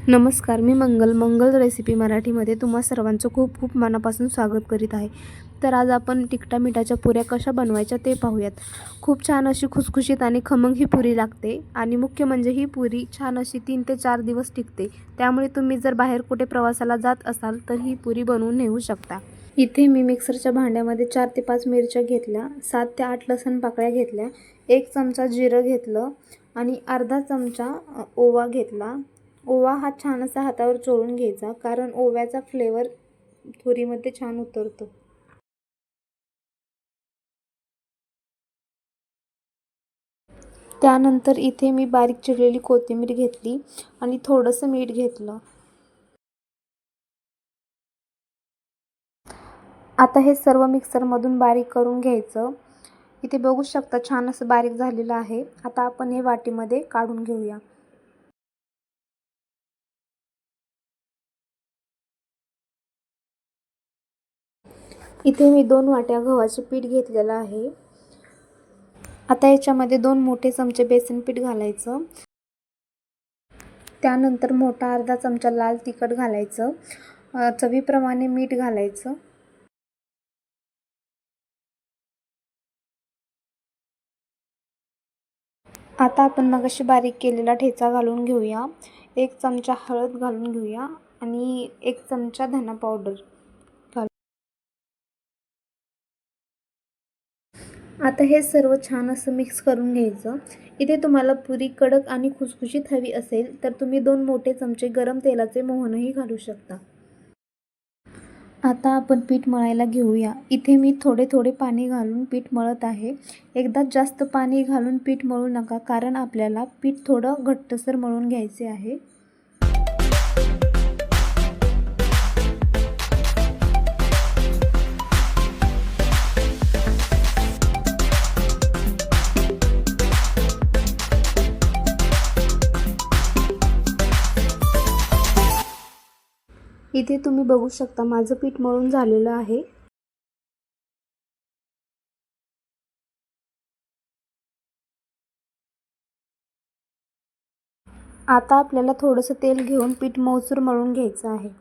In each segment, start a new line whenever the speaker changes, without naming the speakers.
नमस्कार, मी मंगल रेसिपी मराठीमध्ये तुम्हा सर्वांचं खूप खूप मनापासून स्वागत करीत आहे. तर आज आपण तिखटा मिठाच्या पुऱ्या कशा बनवायच्या ते पाहूयात. खूप छान अशी खुसखुशीत आणि खमंग ही पुरी लागते आणि मुख्य म्हणजे ही पुरी छान अशी 3 ते 4 दिवस टिकते. त्यामुळे तुम्ही जर बाहेर कुठे प्रवासाला जात असाल तर ही पुरी बनवून नेऊ शकता. इथे मी मिक्सरच्या भांड्यामध्ये 4 ते 5 मिरच्या घेतल्या, 7 ते 8 लसूण पाकळ्या घेतल्या, 1 चमचा जिरं घेतलं आणि अर्धा चमचा ओवा घेतला. ओवा हा छान असा हातावर चोळून घ्यायचा, कारण ओव्याचा फ्लेवर पुरीमध्ये छान उतरतो. त्यानंतर इथे मी बारीक चिरलेली कोथिंबीर घेतली आणि थोडंसं मीठ घेतलं. आता हे सर्व मिक्सरमधून बारीक करून घ्यायचं. इथे बघू शकता छान असं बारीक झालेलं आहे. आता आपण हे वाटीमध्ये काढून घेऊया. इथे मी 2 वाट्या गव्हाचे पीठ घेतलेलं आहे. आता याच्यामध्ये 2 मोठे चमचे बेसन पीठ घालायचं. त्यानंतर मोठा अर्धा चमचा लाल तिखट घालायचं. चवीप्रमाणे मीठ घालायचं. आता आपण मगाशी बारीक केलेला ठेचा घालून घेऊया. 1 चमचा हळद घालून घेऊया आणि 1 चमचा धना पावडर घालू. आता हे सर्व छान असं मिक्स करून घ्यायचं. इथे तुम्हाला पुरी कडक आणि खुसखुशीत हवी असेल तर तुम्ही 2 मोठे चमचे गरम तेलाचे मोहनही घालू शकता. आता आपण पीठ मळायला घेऊया. इथे मी थोडे थोडे पाणी घालून पीठ मळत आहे. एकदाच जास्त पाणी घालून पीठ मळू नका, कारण आपल्याला पीठ थोडं घट्टसर मळून घ्यायचे आहे. इथे तुम्ही बघू शकता माझं पीठ मळून झालेलं आहे. आता आपल्याला थोडंसं तेल घेऊन पीठ मऊसूर मळून घ्यायचं आहे.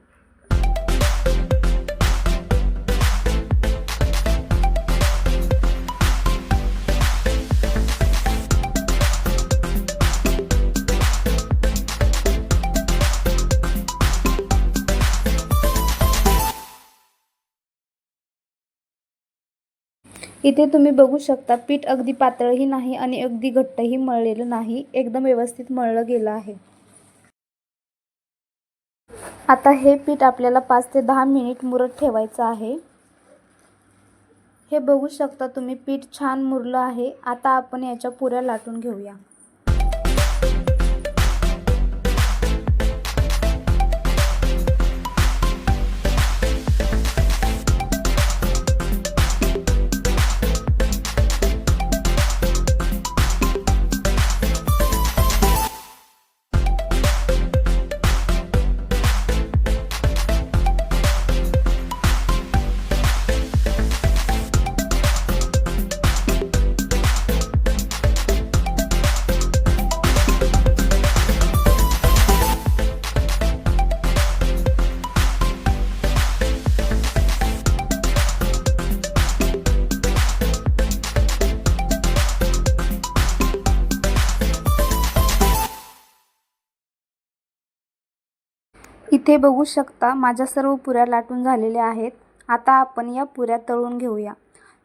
इथे तुम्ही बघू शकता पीठ अगदी पातळही नाही आणि अगदी घट्टही मळलेलं नाही, एकदम व्यवस्थित मळलं गेलं आहे. आता हे पीठ आपल्याला 5 ते 10 मिनिट मुरत ठेवायचं आहे. हे बघू शकता तुम्ही पीठ छान मुरलं आहे. आता आपण याच्या पुऱ्या लाटून घेऊया. इथे बघू शकता माझ्या सर्व पुऱ्या लाटून झालेल्या आहेत. आता आपण या पुऱ्या तळून घेऊया.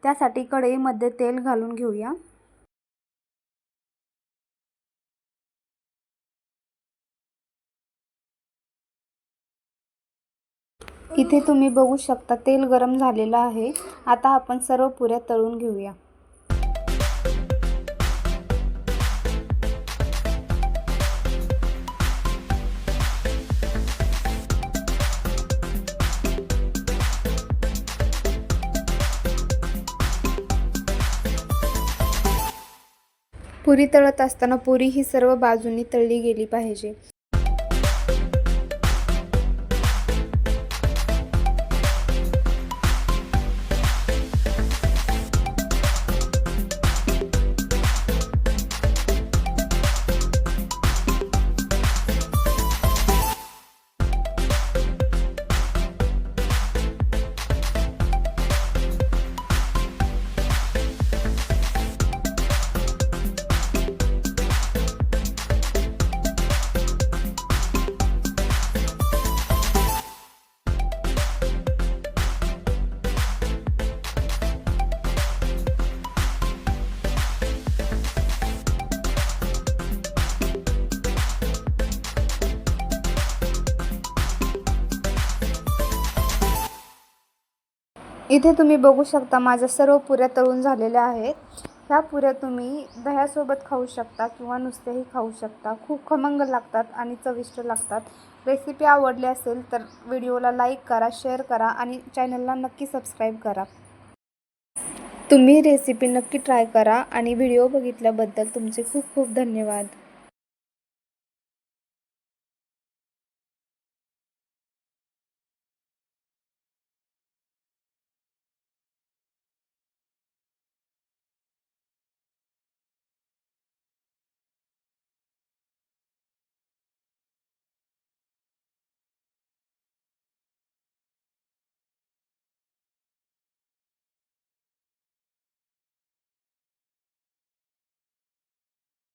त्यासाठी कढईमध्ये तेल घालून घेऊया. इथे तुम्ही बघू शकता तेल गरम झालेलं आहे. आता आपण सर्व पुऱ्या तळून घेऊया. पुरी तळत असताना पुरी ही सर्व बाजूंनी तळली गेली पाहिजे. इथे तुम्ही बघू शकता माझ्या सर्व पुऱ्या तळून झालेल्या आहेत. ह्या पुऱ्या तुम्ही दह्यासोबत खाऊ शकता किंवा नुसत्याही खाऊ शकता. खूप खमंग लागतात आणि चविष्ट लागतात. रेसिपी आवडली असेल तर व्हिडिओला लाईक करा, शेअर करा आणि चॅनलला नक्की सबस्क्राईब करा. तुम्ही रेसिपी नक्की ट्राय करा आणि व्हिडिओ बघितल्याबद्दल तुमचे खूप खूप धन्यवाद.